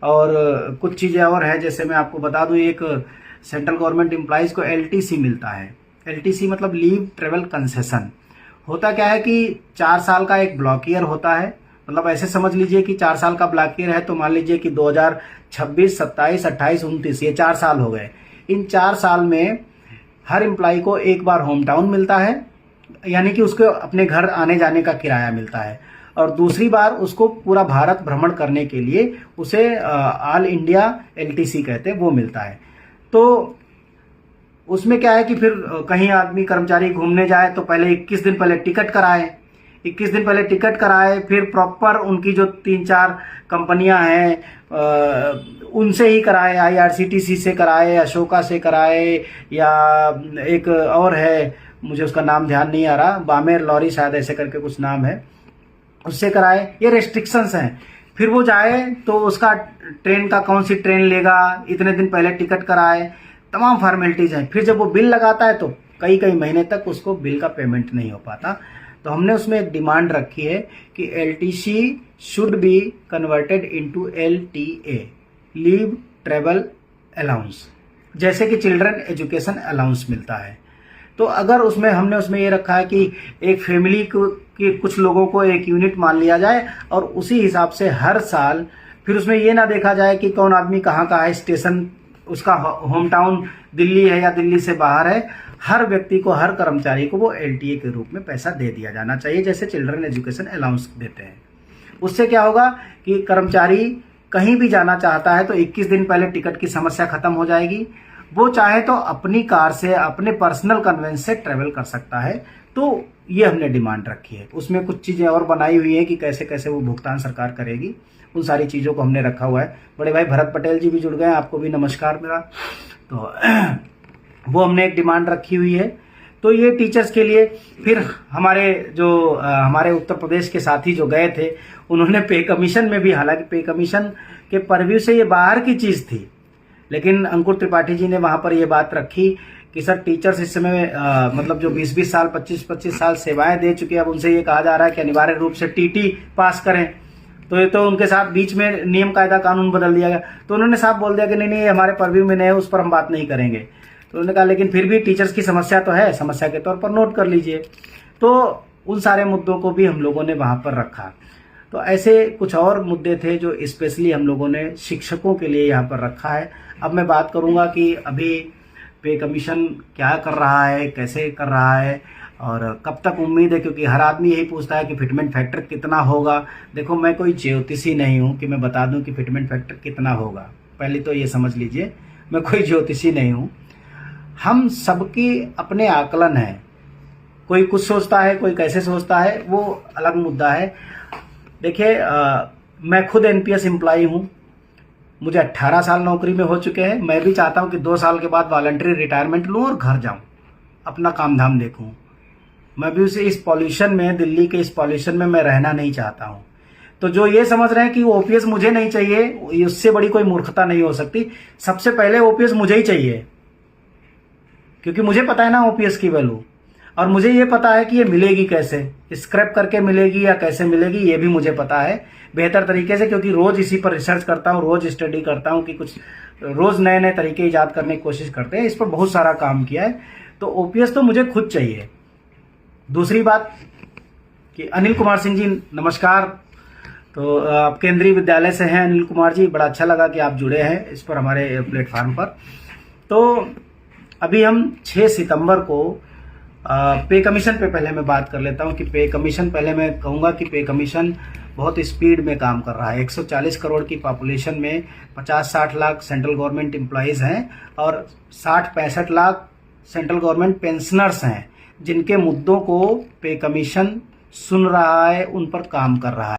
और कुछ चीज़ें और हैं, जैसे मैं आपको बता दूं, एक सेंट्रल गवर्नमेंट एम्प्लॉयज़ को एलटीसी मिलता है। एलटीसी मतलब लीव ट्रेवल कंसेशन। होता क्या है कि 4 साल का एक ब्लॉक ईयर होता है, मतलब ऐसे समझ लीजिए कि 4 साल का ब्लॉक ईयर है, तो मान लीजिए कि 2026, 27, 28, 29 ये 4 साल हो गए। इन 4 साल में हर एम्प्लॉय को एक बार होम टाउन मिलता है, यानी कि उसको अपने घर आने जाने का किराया मिलता है, और दूसरी बार उसको पूरा भारत भ्रमण करने के लिए उसे ऑल इंडिया एलटीसी कहते हैं, वो मिलता है। तो उसमें क्या है कि फिर कहीं आदमी कर्मचारी घूमने जाए तो पहले 21 दिन पहले टिकट कराए, 21 दिन पहले टिकट कराए, फिर प्रॉपर उनकी जो 3-4 कंपनियां हैं उनसे ही कराए, आईआरसीटीसी से कराए, अशोका से कराए, या एक और है मुझे उसका नाम ध्यान नहीं आ रहा, बामेर लॉरी शायद ऐसे करके कुछ नाम है, उससे कराए। ये रेस्ट्रिक्शंस हैं। फिर वो जाए तो उसका ट्रेन का कौन सी ट्रेन लेगा, इतने दिन पहले टिकट कराए, तमाम फॉर्मेलिटीज हैं। फिर जब वो बिल लगाता है तो कई कई महीने तक उसको बिल का पेमेंट नहीं हो पाता। तो हमने उसमें एक डिमांड रखी है कि LTC should be converted into LTA, leave travel allowance, जैसे कि चिल्ड्रन एजुकेशन अलाउंस मिलता है। तो अगर उसमें हमने उसमें ये रखा है कि एक फैमिली को कि कुछ लोगों को एक यूनिट मान लिया जाए, और उसी हिसाब से हर साल फिर उसमें ये ना देखा जाए कि कौन आदमी कहाँ का है, स्टेशन उसका होम टाउन दिल्ली है या दिल्ली से बाहर है, हर व्यक्ति को, हर कर्मचारी को वो एलटीए के रूप में पैसा दे दिया जाना चाहिए, जैसे चिल्ड्रन एजुकेशन अलाउंस देते हैं। उससे क्या होगा कि कर्मचारी कहीं भी जाना चाहता है तो 21 दिन पहले टिकट की समस्या खत्म हो जाएगी। वो चाहे तो अपनी कार से, अपने पर्सनल कन्वेंस से ट्रेवल कर सकता है। तो ये हमने डिमांड रखी है। उसमें कुछ चीज़ें और बनाई हुई है कि कैसे कैसे वो भुगतान सरकार करेगी, उन सारी चीज़ों को हमने रखा हुआ है। बड़े भाई भरत पटेल जी भी जुड़ गए हैं, आपको भी नमस्कार मेरा। तो वो हमने एक डिमांड रखी हुई है। तो ये टीचर्स के लिए। फिर हमारे उत्तर प्रदेश के साथी जो गए थे, उन्होंने पे कमीशन में भी, हालांकि पे कमीशन के परव्यू से ये बाहर की चीज़ थी, लेकिन अंकुर त्रिपाठी जी ने वहाँ पर ये बात रखी कि सर टीचर्स इस समय मतलब जो 20-20 साल, 25-25 साल सेवाएं दे चुके हैं, अब उनसे ये कहा जा रहा है कि अनिवार्य रूप से टीटी पास करें। तो ये तो उनके साथ बीच में नियम कायदा कानून बदल दिया गया। तो उन्होंने साफ बोल दिया कि नहीं ये हमारे परव्यू में नहीं है, उस पर हम बात नहीं करेंगे। तो उन्होंने कहा लेकिन फिर भी टीचर्स की समस्या तो है, समस्या के तौर पर नोट कर लीजिए। तो उन सारे मुद्दों को भी हम लोगों ने वहाँ पर रखा। तो ऐसे कुछ और मुद्दे थे जो स्पेशली हम लोगों ने शिक्षकों के लिए यहाँ पर रखा है। अब मैं बात करूँगा कि अभी पे कमीशन क्या कर रहा है, कैसे कर रहा है, और कब तक उम्मीद है, क्योंकि हर आदमी यही पूछता है कि फिटमेंट फैक्टर कितना होगा। देखो मैं कोई ज्योतिषी नहीं हूँ कि मैं बता दूँ कि फिटमेंट फैक्टर कितना होगा, पहले तो ये समझ लीजिए, मैं कोई ज्योतिषी नहीं हूँ। हम सबकी अपने आकलन है, कोई कुछ सोचता है, कोई कैसे सोचता है, वो अलग मुद्दा है। देखिए मैं खुद एनपीएस एम्प्लॉई हूँ, मुझे 18 साल नौकरी में हो चुके हैं। मैं भी चाहता हूँ कि 2 साल के बाद वॉलंटरी रिटायरमेंट लूँ और घर जाऊँ, अपना काम धाम देखूँ। मैं भी उसे इस पॉल्यूशन में, दिल्ली के इस पॉल्यूशन में मैं रहना नहीं चाहता हूँ। तो जो ये समझ रहे हैं कि ओपीएस मुझे नहीं चाहिए, उससे बड़ी कोई मूर्खता नहीं हो सकती। सबसे पहले ओपीएस मुझे ही चाहिए, क्योंकि मुझे पता है ना ओपीएस की वैल्यू, और मुझे ये पता है कि ये मिलेगी कैसे, स्क्रैप करके मिलेगी या कैसे मिलेगी, ये भी मुझे पता है बेहतर तरीके से, क्योंकि रोज इसी पर रिसर्च करता हूँ, रोज स्टडी करता हूँ कि कुछ रोज नए नए तरीके ईजाद करने की कोशिश करते हैं। इस पर बहुत सारा काम किया है। तो ओपीएस तो मुझे खुद चाहिए। दूसरी बात कि अनिल कुमार सिंह जी नमस्कार। तो आप केंद्रीय विद्यालय से हैं अनिल कुमार जी, बड़ा अच्छा लगा कि आप जुड़े हैं इस पर, हमारे प्लेटफॉर्म पर। तो अभी हम 6 सितंबर को पे कमीशन पे पहले मैं बात कर लेता हूं कि पे कमीशन, पहले मैं कहूंगा कि पे कमीशन बहुत स्पीड में काम कर रहा है। 140 करोड़ की पॉपुलेशन में 50-60 लाख सेंट्रल गवर्नमेंट एम्प्लॉयज़ हैं और 60-65 लाख सेंट्रल गवर्नमेंट पेंशनर्स हैं, जिनके मुद्दों को पे कमीशन सुन रहा है, उन पर काम कर रहा है।